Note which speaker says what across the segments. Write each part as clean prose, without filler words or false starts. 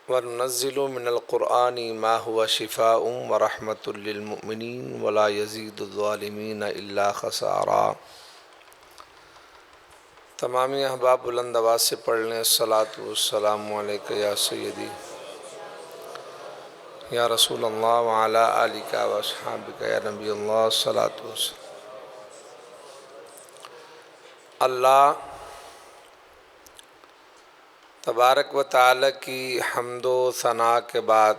Speaker 1: وننزل من القرآن ما هو شفاء ورحمة للمؤمنين ولا يزيد الظالمين إلا خسارا۔ تمامی احباب بلند آواز سے پڑھ لیں الصلاۃ والسلام علیک یا سیدی یا رسول اللہ وعلی آلک و اصحابک یا نبی اللہ الصلاۃ والسلام۔ اللہ تبارک و تعالی کی حمد و ثنا کے بعد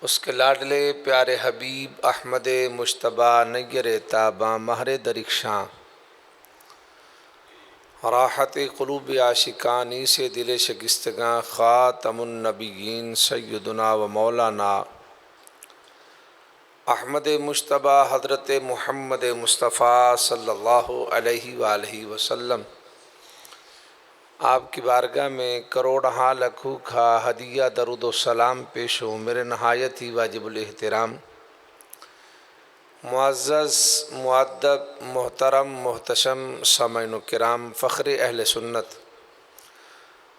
Speaker 1: اس کے لاڈلے پیارے حبیب احمد مجتبیٰ نیر تاباں مہر درخشاں راحت قلوب عاشقانی سے دل شکستگاں خاتم النبیین سیدنا و مولانا احمد مجتبیٰ حضرت محمد مصطفیٰ صلی اللہ علیہ وآلہ وسلم آپ کی بارگاہ میں کروڑہا لکھوں کا ہدیہ درود و سلام پیش ہوں۔ میرے نہایت ہی واجب الاحترام معزز مؤدب محترم محتشم سامعین کرام، فخر اہل سنت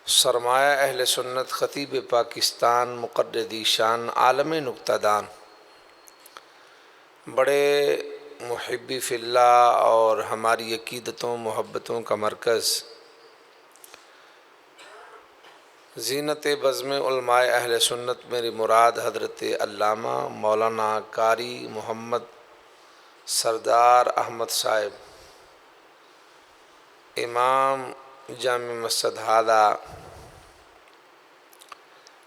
Speaker 1: سرمایہ اہل سنت خطیب پاکستان مقرری شان عالم نکتہ دان بڑے محبی فی اللہ اور ہماری عقیدتوں محبتوں کا مرکز زینت بزم علماء اہل سنت میری مراد حضرت علامہ مولانا قاری محمد سردار احمد صاحب امام جامع مسجد ہادہ،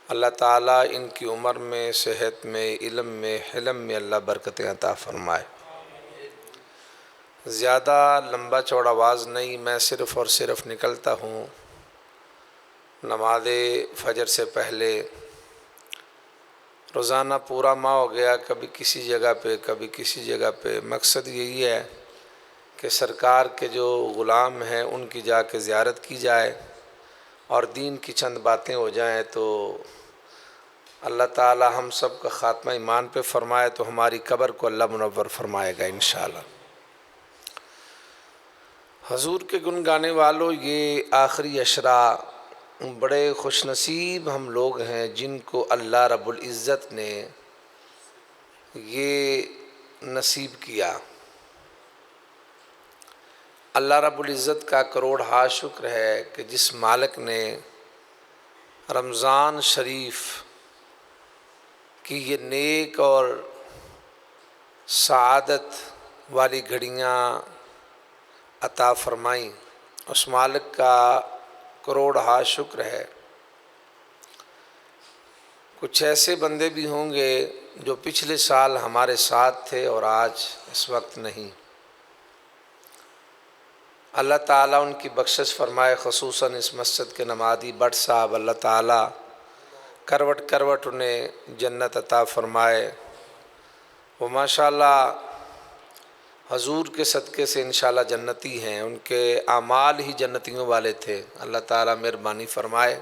Speaker 1: اللہ تعالیٰ ان کی عمر میں صحت میں علم میں حلم میں اللہ برکتیں عطا فرمائے۔ زیادہ لمبا چوڑا آواز نہیں، میں صرف اور صرف نکلتا ہوں نماز فجر سے پہلے۔ روزانہ پورا ماہ ہو گیا، کبھی کسی جگہ پہ کبھی کسی جگہ پہ۔ مقصد یہی ہے کہ سرکار کے جو غلام ہیں ان کی جا کے زیارت کی جائے اور دین کی چند باتیں ہو جائیں تو اللہ تعالی ہم سب کا خاتمہ ایمان پہ فرمائے، تو ہماری قبر کو اللہ منور فرمائے گا انشاءاللہ۔ حضور کے گن گانے والوں، یہ آخری عشرہ بڑے خوش نصیب ہم لوگ ہیں جن کو اللہ رب العزت نے یہ نصیب کیا۔ اللہ رب العزت کا کروڑہا شکر ہے کہ جس مالک نے رمضان شریف کی یہ نیک اور سعادت والی گھڑیاں عطا فرمائیں، اس مالک کا کروڑہا شکر ہے۔ کچھ ایسے بندے بھی ہوں گے جو پچھلے سال ہمارے ساتھ تھے اور آج اس وقت نہیں، اللہ تعالیٰ ان کی بخشش فرمائے۔ خصوصاً اس مسجد کے نمازی بٹ صاحب، اللہ تعالیٰ کروٹ کروٹ انہیں جنت عطا فرمائے۔ وہ ماشاءاللہ حضور کے صدقے سے انشاءاللہ جنتی ہیں، ان کے اعمال ہی جنتیوں والے تھے، اللہ تعالیٰ مہربانی فرمائے۔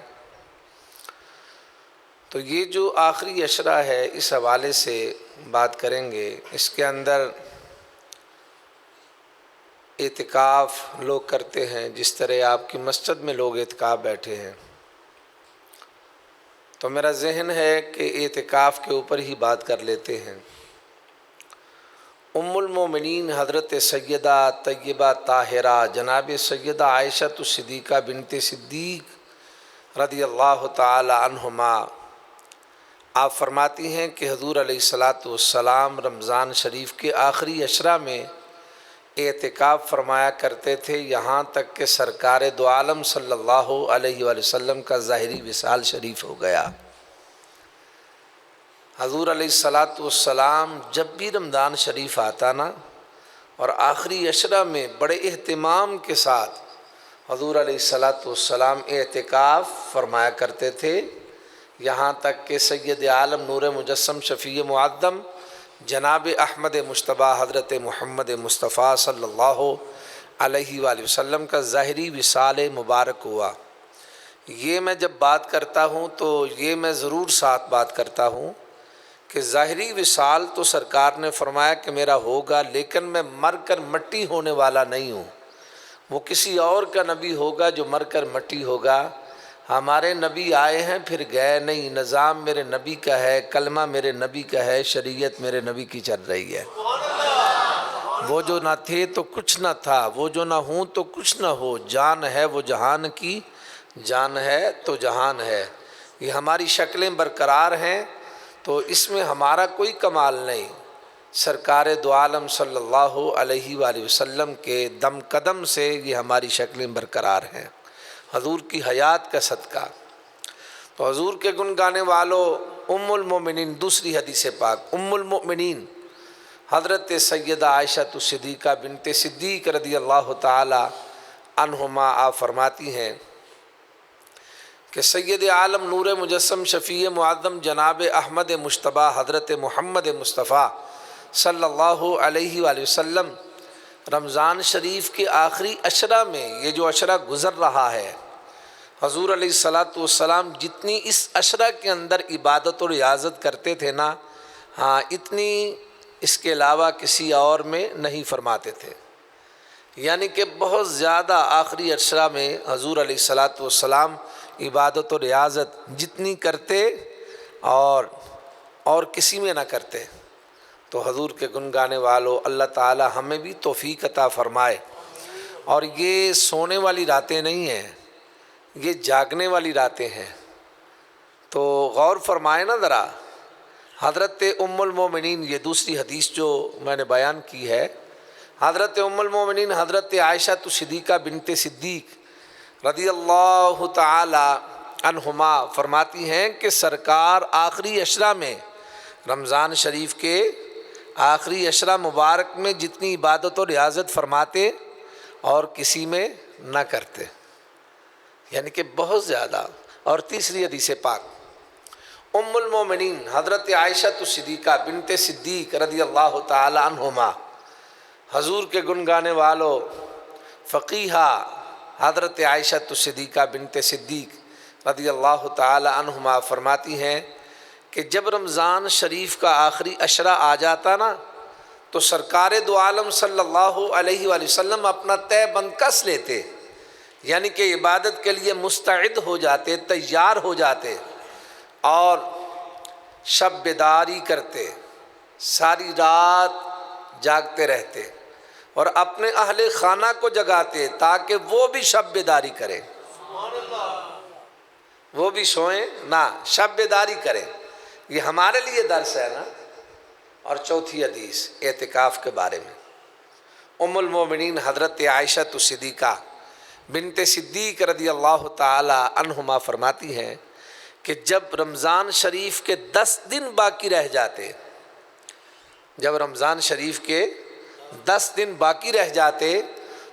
Speaker 1: تو یہ جو آخری عشرہ ہے اس حوالے سے بات کریں گے۔ اس کے اندر اعتکاف لوگ کرتے ہیں، جس طرح آپ کی مسجد میں لوگ اعتکاف بیٹھے ہیں، تو میرا ذہن ہے کہ اعتکاف کے اوپر ہی بات کر لیتے ہیں۔ ام المومنین حضرت سیدہ طیبہ طاہرہ جناب سیدہ عائشہ صدیقہ بنت صدیق رضی اللہ تعالی عنہما آپ فرماتی ہیں کہ حضور علیہ الصلاۃ والسلام رمضان شریف کے آخری عشرہ میں اعتکاف فرمایا کرتے تھے، یہاں تک کہ سرکار دو عالم صلی اللہ علیہ وآلہ وسلم کا ظاہری وصال شریف ہو گیا۔ حضور علیہ الصلاۃ والسلام جب بھی رمضان شریف آتا نا اور آخری عشرہ میں بڑے اہتمام کے ساتھ حضور علیہ الصلاۃ والسلام اعتکاف فرمایا کرتے تھے، یہاں تک کہ سید عالم نور مجسم شفیع معظم جناب احمد مجتبیٰ حضرت محمد مصطفیٰ صلی اللہ علیہ وآلہ وسلم کا ظاہری وصال مبارک ہوا۔ یہ میں جب بات کرتا ہوں تو یہ میں ضرور ساتھ بات کرتا ہوں کہ ظاہری وصال تو سرکار نے فرمایا کہ میرا ہوگا، لیکن میں مر کر مٹی ہونے والا نہیں ہوں، وہ کسی اور کا نبی ہوگا جو مر کر مٹی ہوگا۔ ہمارے نبی آئے ہیں پھر گئے نہیں، نظام میرے نبی کا ہے، کلمہ میرے نبی کا ہے، شریعت میرے نبی کی چل رہی ہے۔ وہ جو نہ تھے تو کچھ نہ تھا، وہ جو نہ ہوں تو کچھ نہ ہو، جان ہے وہ جہان کی، جان ہے تو جہان ہے۔ یہ ہماری شکلیں برقرار ہیں تو اس میں ہمارا کوئی کمال نہیں، سرکار دو عالم صلی اللہ علیہ وآلہ وسلم کے دم قدم سے یہ ہماری شکلیں برقرار ہیں، حضور کی حیات کا صدقہ۔ تو حضور کے گن گانے والوں، ام المومنین، دوسری حدیث پاک، ام المؤمنین حضرت سیدہ عائشہ صدیقہ بنت صدیق رضی اللہ تعالی عنہما آپ فرماتی ہیں کہ سید عالم نور مجسم شفیع معظم جناب احمد مجتبیٰ حضرت محمد مصطفیٰ صلی اللہ علیہ وآلہ وسلم رمضان شریف کے آخری عشرہ میں، یہ جو عشرہ گزر رہا ہے، حضور علیہ الصلاۃ والسلام جتنی اس عشرہ کے اندر عبادت و ریاضت کرتے تھے نا، ہاں اتنی اس کے علاوہ کسی اور میں نہیں فرماتے تھے۔ یعنی کہ بہت زیادہ آخری عشرہ میں حضور علیہ الصلاۃ والسلام عبادت و ریاضت جتنی کرتے اور کسی میں نہ کرتے۔ تو حضور کے گن گانے والوں، اللہ تعالی ہمیں بھی توفیق عطا فرمائے۔ اور یہ سونے والی راتیں نہیں ہیں، یہ جاگنے والی راتیں ہیں۔ تو غور فرمائے نا ذرا، حضرت ام المومنین، یہ دوسری حدیث جو میں نے بیان کی ہے، حضرت ام المومنین حضرت عائشہ صدیقہ بنت صدیق رضی اللہ تعالی عنہما فرماتی ہیں کہ سرکار آخری عشرہ میں، رمضان شریف کے آخری عشرہ مبارک میں جتنی عبادت و ریاضت فرماتے اور کسی میں نہ کرتے، یعنی کہ بہت زیادہ۔ اور تیسری حدیث پاک، ام المومنین حضرت عائشہ صدیقہ بنت صدیق رضی اللہ تعالی عنہما، حضور کے گن گانے والوں، فقیہہ حضرت عائشہ صدیقہ بنت صدیق رضی اللہ تعالی عنہما فرماتی ہیں کہ جب رمضان شریف کا آخری عشرہ آ جاتا نا تو سرکار دو عالم صلی اللہ علیہ وآلہ وسلم اپنا تہ بند کس لیتے، یعنی کہ عبادت کے لیے مستعد ہو جاتے، تیار ہو جاتے، اور شب بیداری کرتے، ساری رات جاگتے رہتے اور اپنے اہل خانہ کو جگاتے تاکہ وہ بھی شب بیداری کریں، وہ بھی سوئیں نہ، شب بیداری کریں۔ یہ ہمارے لیے درس ہے نا۔ اور چوتھی حدیث اعتکاف کے بارے میں، ام المومنین حضرت عائشہ صدیقہ بنت صدیق رضی اللہ تعالی عنہما فرماتی ہیں کہ جب رمضان شریف کے 10 دن باقی رہ جاتے، جب رمضان شریف کے 10 دن باقی رہ جاتے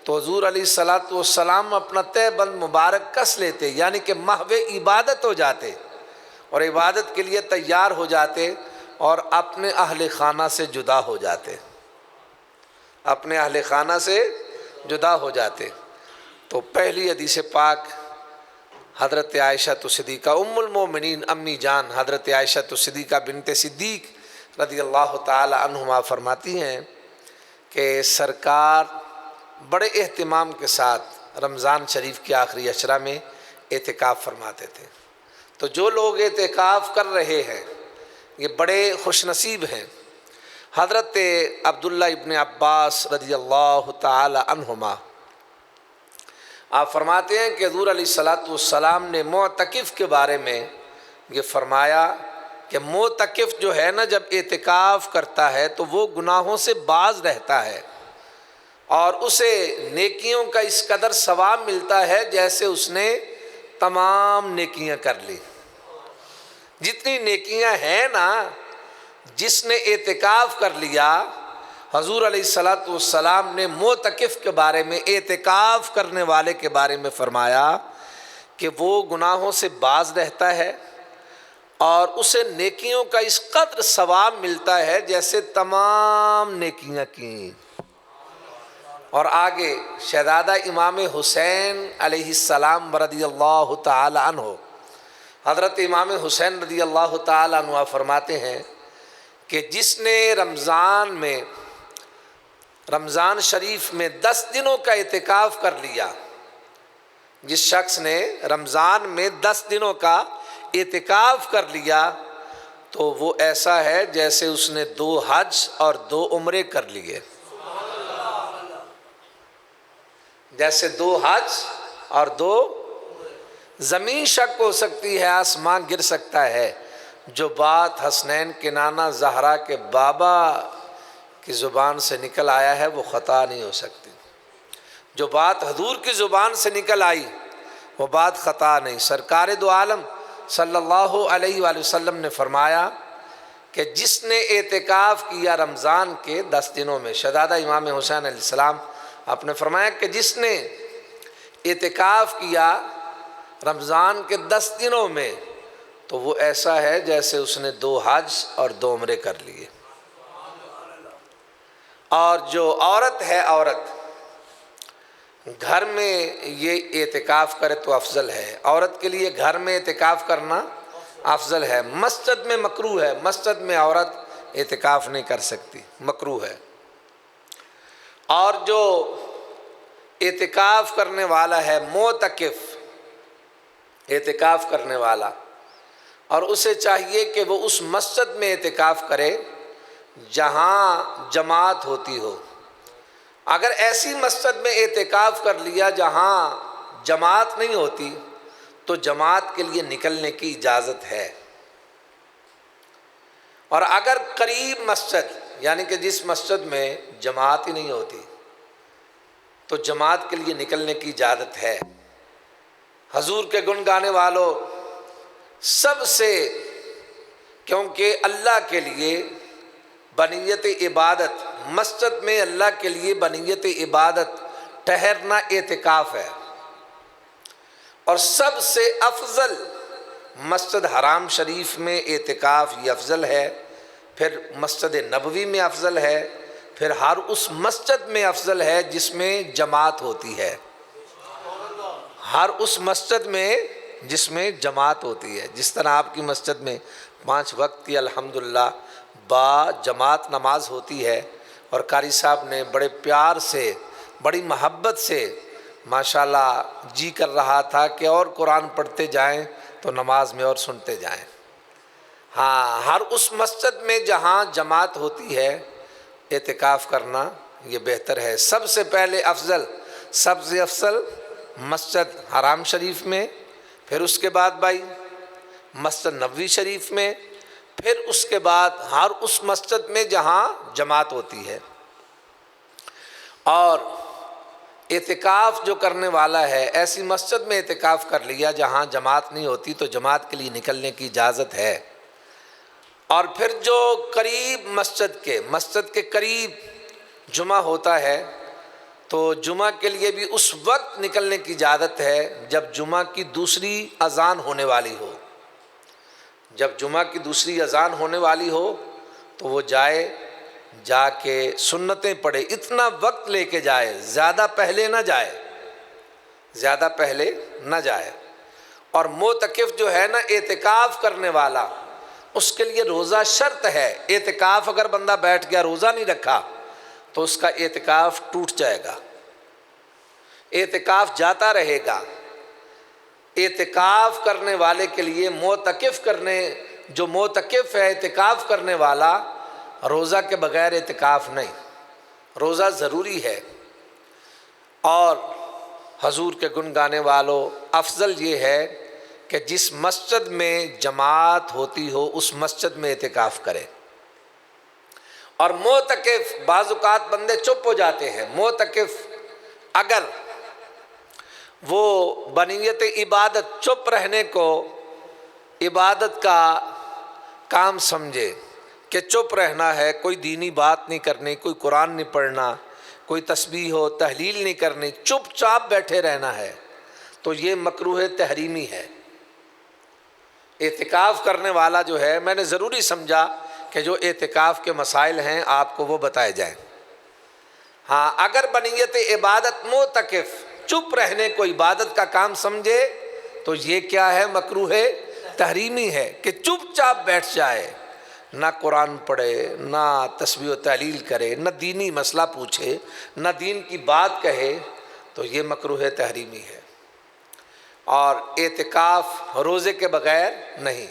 Speaker 1: تو حضور علیہ الصلاۃ والسلام اپنا تہ بند مبارک کس لیتے، یعنی کہ محو عبادت ہو جاتے اور عبادت کے لیے تیار ہو جاتے اور اپنے اہل خانہ سے جدا ہو جاتے، اپنے اہل خانہ سے جدا ہو جاتے۔ تو پہلی حدیث پاک حضرت عائشہ صدیقہ ام المومنین امی جان حضرت عائشہ صدیقہ بنت صدیق رضی اللہ تعالی عنہما فرماتی ہیں کہ سرکار بڑے اہتمام کے ساتھ رمضان شریف کے آخری عشرہ میں اعتکاف فرماتے تھے۔ تو جو لوگ اعتکاف کر رہے ہیں یہ بڑے خوش نصیب ہیں۔ حضرت عبداللہ ابن عباس رضی اللہ تعالی عنہما آپ فرماتے ہیں کہ حضور علیہ الصلاۃ والسلام نے معتکف کے بارے میں یہ فرمایا کہ معتکف جو ہے نا جب اعتکاف کرتا ہے تو وہ گناہوں سے باز رہتا ہے اور اسے نیکیوں کا اس قدر ثواب ملتا ہے جیسے اس نے تمام نیکیاں کر لی۔ جتنی نیکیاں ہیں نا، جس نے اعتکاف کر لیا، حضور علیہ الصلاۃ والسلام نے معتکف کے بارے میں، اعتکاف کرنے والے کے بارے میں فرمایا کہ وہ گناہوں سے باز رہتا ہے اور اسے نیکیوں کا اس قدر ثواب ملتا ہے جیسے تمام نیکیاں کیں۔ اور آگے شہزادہ امام حسین علیہ السلام رضی اللہ تعالی عنہ، حضرت امام حسین رضی اللہ تعالی عنہ فرماتے ہیں کہ جس نے رمضان شریف میں 10 دنوں کا اعتکاف کر لیا، جس شخص نے رمضان میں 10 دنوں کا اعتکاف کر لیا تو وہ ایسا ہے جیسے اس نے 2 حج اور 2 عمرے کر لیے، جیسے 2 حج اور 2 زمین شک ہو سکتی ہے، آسمان گر سکتا ہے، جو بات حسنین کے نانا زہرا کے بابا کی زبان سے نکل آیا ہے وہ خطا نہیں ہو سکتی، جو بات حضور کی زبان سے نکل آئی وہ بات خطا نہیں۔ سرکار دو عالم صلی اللہ علیہ وآلہ وسلم نے فرمایا کہ جس نے اعتکاف کیا رمضان کے 10 دنوں میں، شہزادہ امام حسین علیہ السلام آپ نے فرمایا کہ جس نے اعتکاف کیا رمضان کے 10 دنوں میں تو وہ ایسا ہے جیسے اس نے 2 حج اور 2 عمرے کر لیے۔ اور جو عورت ہے، عورت گھر میں یہ اعتکاف کرے تو افضل ہے، عورت کے لیے گھر میں اعتکاف کرنا افضل ہے۔ مسجد میں مکروہ ہے، مسجد میں عورت اعتکاف نہیں کر سکتی، مکروہ ہے۔ اور جو اعتکاف کرنے والا ہے، معتکف اعتکاف کرنے والا، اور اسے چاہیے کہ وہ اس مسجد میں اعتکاف کرے جہاں جماعت ہوتی ہو۔ اگر ایسی مسجد میں اعتکاف کر لیا جہاں جماعت نہیں ہوتی تو جماعت کے لیے نکلنے کی اجازت ہے، اور اگر قریب مسجد یعنی کہ جس مسجد میں جماعت ہی نہیں ہوتی تو جماعت کے لیے نکلنے کی اجازت ہے۔ حضور کے گن گانے والوں سب سے، کیونکہ اللہ کے لیے بنیت عبادت، مسجد میں اللہ کے لیے بنیت عبادت ٹھہرنا اعتکاف ہے، اور سب سے افضل مسجد حرام شریف میں اعتکاف یہ افضل ہے، پھر مسجد نبوی میں افضل ہے، پھر ہر اس مسجد میں افضل ہے جس میں جماعت ہوتی ہے، ہر اس مسجد میں جس میں جماعت ہوتی ہے۔ جس طرح آپ کی مسجد میں 5 وقت کی الحمدللہ با جماعت نماز ہوتی ہے، اور قاری صاحب نے بڑے پیار سے بڑی محبت سے ماشاءاللہ جی کر رہا تھا کہ اور قرآن پڑھتے جائیں تو نماز میں اور سنتے جائیں۔ ہاں، ہر اس مسجد میں جہاں جماعت ہوتی ہے اعتکاف کرنا یہ بہتر ہے۔ سب سے پہلے افضل، سب سے افضل مسجد حرام شریف میں، پھر اس کے بعد بھائی مسجد نبوی شریف میں، پھر اس کے بعد ہر اس مسجد میں جہاں جماعت ہوتی ہے۔ اور اعتکاف جو کرنے والا ہے ایسی مسجد میں اعتکاف کر لیا جہاں جماعت نہیں ہوتی تو جماعت کے لیے نکلنے کی اجازت ہے۔ اور پھر جو قریب مسجد کے قریب جمعہ ہوتا ہے تو جمعہ کے لیے بھی اس وقت نکلنے کی اجازت ہے جب جمعہ کی دوسری اذان ہونے والی ہو۔ جب جمعہ کی دوسری اذان ہونے والی ہو تو وہ جا کے سنتیں پڑھے، اتنا وقت لے کے جائے، زیادہ پہلے نہ جائے۔ اور معتکف جو ہے نا اعتکاف کرنے والا، اس کے لیے روزہ شرط ہے۔ اعتکاف اگر بندہ بیٹھ گیا روزہ نہیں رکھا تو اس کا اعتکاف ٹوٹ جائے گا، اعتکاف جاتا رہے گا۔ اعتکاف کرنے والے کے لیے جو معتکف ہے اعتکاف کرنے والا، روزہ کے بغیر اعتکاف نہیں، روزہ ضروری ہے۔ اور حضور کے گن گانے والوں افضل یہ ہے کہ جس مسجد میں جماعت ہوتی ہو اس مسجد میں اعتکاف کرے۔ اور معتکف، بعض اوقات بندے چپ ہو جاتے ہیں، معتکف اگر وہ بنیت عبادت چپ رہنے کو عبادت کا کام سمجھے کہ چپ رہنا ہے، کوئی دینی بات نہیں کرنی، کوئی قرآن نہیں پڑھنا، کوئی تسبیح ہو تحلیل نہیں کرنی، چپ چاپ بیٹھے رہنا ہے، تو یہ مکروہ تحریمی ہے۔ اعتکاف کرنے والا جو ہے، میں نے ضروری سمجھا کہ جو اعتکاف کے مسائل ہیں آپ کو وہ بتائے جائیں۔ ہاں، اگر بنیت عبادت معتکف چپ رہنے کو عبادت کا کام سمجھے تو یہ کیا ہے؟ مکروہ تحریمی ہے کہ چپ چاپ بیٹھ جائے، نہ قرآن پڑھے، نہ تسبیح و تحلیل کرے، نہ دینی مسئلہ پوچھے، نہ دین کی بات کہے، تو یہ مکروہ تحریمی ہے۔ اور اعتکاف روزے کے بغیر نہیں،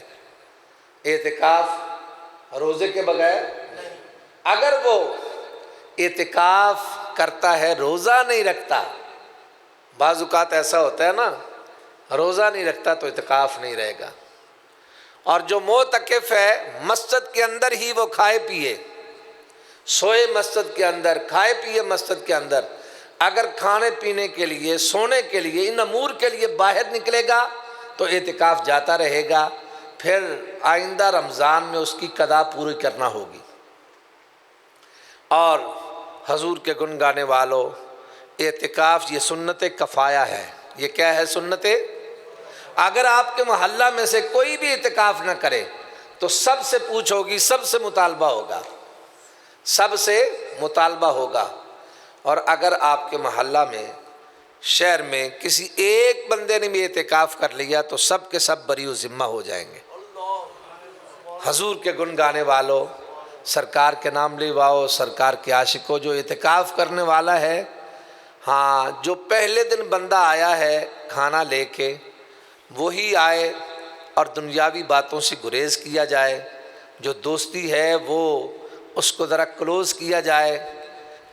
Speaker 1: اعتکاف روزے کے بغیر نہیں۔ اگر وہ اعتکاف کرتا ہے روزہ نہیں رکھتا، بعض اوقات ایسا ہوتا ہے نا، روزہ نہیں رکھتا تو اعتکاف نہیں رہے گا۔ اور جو معتکف ہے مسجد کے اندر ہی وہ کھائے پیے، سوئے مسجد کے اندر، کھائے پیے مسجد کے اندر، اگر کھانے پینے کے لیے، سونے کے لیے، ان امور کے لیے باہر نکلے گا تو اعتکاف جاتا رہے گا، پھر آئندہ رمضان میں اس کی قضا پوری کرنا ہوگی۔ اور حضور کے گن گانے والوں، اعتکاف یہ سنت کفایہ ہے۔ یہ کیا ہے؟ سنت۔ اگر آپ کے محلہ میں سے کوئی بھی اعتکاف نہ کرے تو سب سے پوچھ ہوگی، سب سے مطالبہ ہوگا، سب سے مطالبہ ہوگا۔ اور اگر آپ کے محلہ میں، شہر میں کسی ایک بندے نے بھی اعتکاف کر لیا تو سب کے سب بری و ذمہ ہو جائیں گے۔ حضور کے گن گانے والوں، سرکار کے نام لیواؤ، سرکار کے عاشقوں، جو اعتکاف کرنے والا ہے، ہاں، جو پہلے دن بندہ آیا ہے کھانا لے کے، وہی آئے اور دنیاوی باتوں سے گریز کیا جائے، جو دوستی ہے وہ اس کو ذرا کلوز کیا جائے۔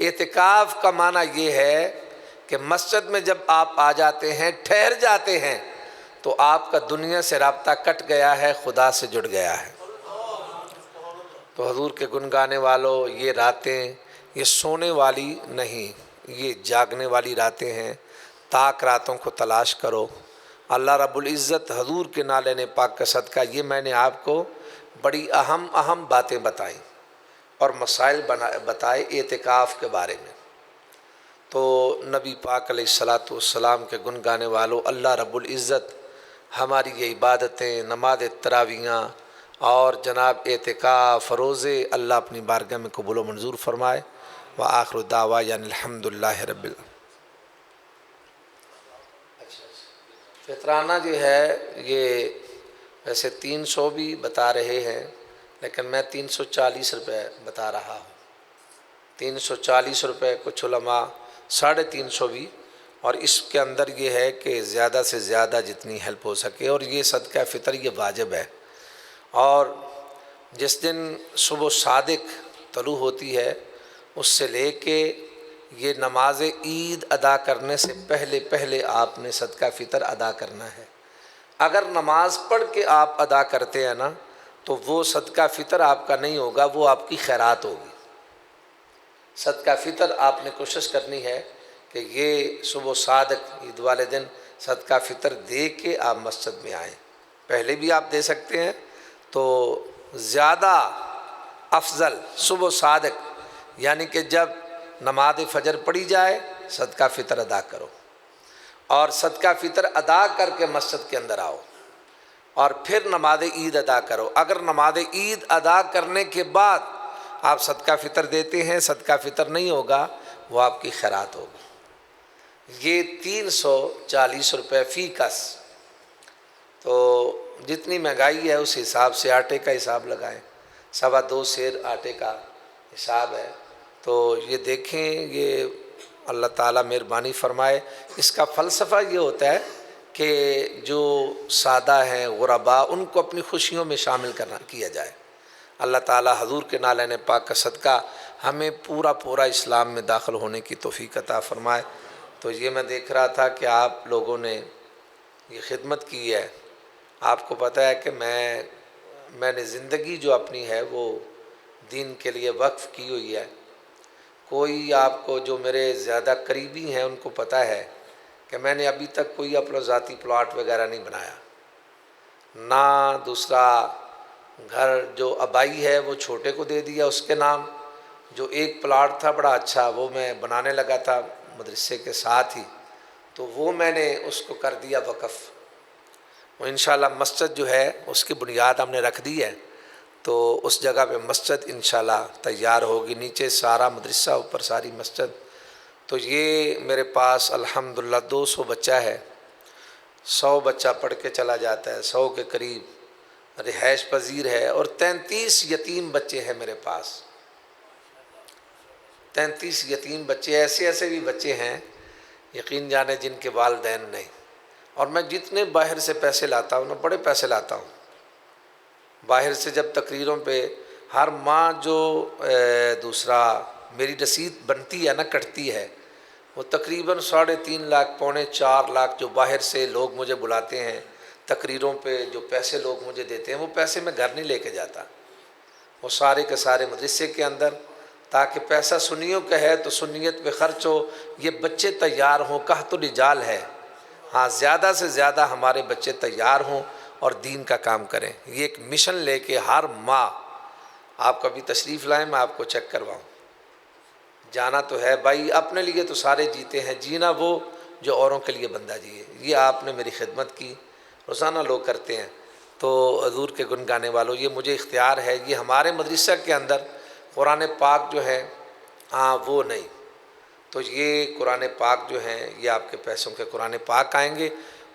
Speaker 1: اعتکاف کا معنی یہ ہے کہ مسجد میں جب آپ آ جاتے ہیں، ٹھہر جاتے ہیں، تو آپ کا دنیا سے رابطہ کٹ گیا ہے، خدا سے جڑ گیا ہے۔ تو حضور کے گن گانے والوں، یہ راتیں یہ سونے والی نہیں، یہ جاگنے والی راتیں ہیں۔ تاک راتوں کو تلاش کرو۔ اللہ رب العزت حضور کے نالے پاک کا صدقہ یہ میں نے آپ کو بڑی اہم باتیں بتائیں اور مسائل بتائے اعتکاف کے بارے میں۔ تو نبی پاک علیہ الصلاۃ والسلام کے گن گانے والوں، اللہ رب العزت ہماری یہ عبادتیں، نماز تراویحاں اور جناب اعتکاف، روزے، اللہ اپنی بارگاہ میں قبول و منظور فرمائے۔ وآخر دعوانا الحمد للہ رب العالمین۔ فطرانہ جو ہے یہ ویسے 300 بھی بتا رہے ہیں، لیکن میں 340 روپے بتا رہا ہوں۔ 340 روپے، کچھ علماء 350 بھی، اور اس کے اندر یہ ہے کہ زیادہ سے زیادہ جتنی ہیلپ ہو سکے، اور یہ صدقہ فطر یہ واجب ہے۔ اور جس دن صبح صادق طلوع ہوتی ہے اس سے لے کے یہ نماز عید ادا کرنے سے پہلے آپ نے صدقہ فطر ادا کرنا ہے۔ اگر نماز پڑھ کے آپ ادا کرتے ہیں نا تو وہ صدقہ فطر آپ کا نہیں ہوگا، وہ آپ کی خیرات ہوگی۔ صدقہ فطر آپ نے کوشش کرنی ہے کہ یہ صبح صادق عید والے دن صدقہ فطر دے کے آپ مسجد میں آئیں۔ پہلے بھی آپ دے سکتے ہیں، تو زیادہ افضل صبح صادق، یعنی کہ جب نماز فجر پڑھی جائے صدقہ فطر ادا کرو، اور صدقہ فطر ادا کر کے مسجد کے اندر آؤ، اور پھر نماز عید ادا کرو۔ اگر نماز عید ادا کرنے کے بعد آپ صدقہ فطر دیتے ہیں، صدقہ فطر نہیں ہوگا، وہ آپ کی خیرات ہوگی۔ یہ 340 روپے فی کس۔ تو جتنی مہنگائی ہے اس حساب سے آٹے کا حساب لگائیں، 2.25 سیر آٹے کا حساب ہے۔ تو یہ دیکھیں، یہ اللہ تعالیٰ مہربانی فرمائے۔ اس کا فلسفہ یہ ہوتا ہے کہ جو سادہ ہیں، غرباء، ان کو اپنی خوشیوں میں شامل کیا جائے۔ اللہ تعالیٰ حضور کے نالین پاک کا صدقہ ہمیں پورا اسلام میں داخل ہونے کی توفیق عطا فرمائے۔ تو یہ میں دیکھ رہا تھا کہ آپ لوگوں نے یہ خدمت کی ہے۔ آپ کو پتہ ہے کہ میں نے زندگی جو اپنی ہے وہ دین کے لیے وقف کی ہوئی ہے۔ کوئی آپ کو جو میرے زیادہ قریبی ہیں ان کو پتہ ہے کہ میں نے ابھی تک کوئی اپنا ذاتی پلاٹ وغیرہ نہیں بنایا، نہ دوسرا گھر جو آبائی ہے وہ چھوٹے کو دے دیا اس کے نام۔ جو ایک پلاٹ تھا بڑا اچھا، وہ میں بنانے لگا تھا مدرسے کے ساتھ ہی، تو وہ میں نے اس کو کر دیا وقف۔ وہ انشاءاللہ مسجد جو ہے اس کی بنیاد ہم نے رکھ دی ہے، تو اس جگہ پہ مسجد انشاءاللہ تیار ہوگی، نیچے سارا مدرسہ، اوپر ساری مسجد۔ تو یہ میرے پاس الحمدللہ 200 بچہ ہے، 100 بچہ پڑھ کے چلا جاتا ہے، 100 کے قریب رہائش پذیر ہے، اور 33 یتیم بچے ہیں میرے پاس۔ 33 یتیم بچے، ایسے بھی بچے ہیں یقین جانے جن کے والدین نہیں، اور میں جتنے باہر سے پیسے لاتا ہوں نا، بڑے پیسے لاتا ہوں باہر سے، جب تقریروں پہ ہر ماہ جو دوسرا میری رسید بنتی ہے نا، کٹتی ہے، وہ تقریباً 3.5 لاکھ پونے 4 لاکھ جو باہر سے لوگ مجھے بلاتے ہیں تقریروں پہ، جو پیسے لوگ مجھے دیتے ہیں، وہ پیسے میں گھر نہیں لے کے جاتا، وہ سارے کے سارے مدرسے کے اندر، تاکہ پیسہ سنیوں کا ہے تو سنیت پہ خرچ ہو، یہ بچے تیار ہوں، قحط الرجال ہے، ہاں زیادہ سے زیادہ ہمارے بچے تیار ہوں اور دین کا کام کریں۔ یہ ایک مشن لے کے ہر ماہ آپ کبھی تشریف لائیں، میں آپ کو چیک کرواؤں۔ جانا تو ہے بھائی، اپنے لیے تو سارے جیتے ہیں، جینا وہ جو اوروں کے لیے بندہ جیے۔ یہ آپ نے میری خدمت کی، روزانہ لوگ کرتے ہیں، تو حضور کے گن گانے والوں، یہ مجھے اختیار ہے۔ یہ ہمارے مدرسہ کے اندر قرآن پاک جو ہے وہ نہیں، تو یہ قرآن پاک جو ہیں یہ آپ کے پیسوں کے قرآن پاک آئیں گے،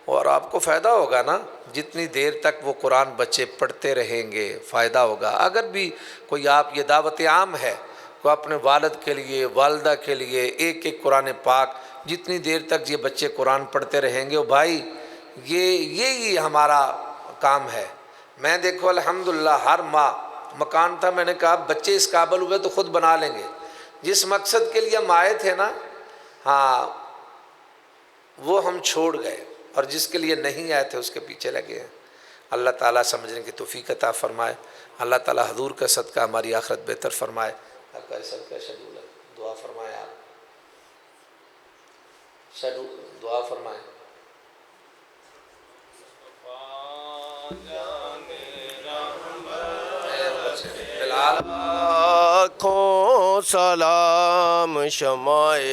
Speaker 1: اور آپ کو فائدہ ہوگا نا، جتنی دیر تک وہ قرآن بچے پڑھتے رہیں گے فائدہ ہوگا۔ اگر بھی کوئی آپ، یہ دعوت عام ہے، تو اپنے والد کے لیے، والدہ کے لیے ایک ایک قرآن پاک، جتنی دیر تک یہ بچے قرآن پڑھتے رہیں گے، وہ بھائی یہی ہمارا کام ہے۔ میں دیکھو الحمدللہ ہر ماہ مکان تھا، میں نے کہا بچے اس قابل ہوئے تو خود بنا لیں گے، جس مقصد کے لیے ہم آئے تھے نا، ہاں وہ ہم چھوڑ گئے، اور جس کے لیے نہیں آئے تھے اس کے پیچھے لگے ہیں۔ اللہ تعالیٰ سمجھنے کی توفیق عطا فرمائے، اللہ تعالیٰ حضور کا صدقہ ہماری آخرت بہتر فرمائے۔ آپ کا صدقہ شدول ہے، دعا فرمائے، آپ دعا فرمائیں۔
Speaker 2: لاکھوں سلام شمائے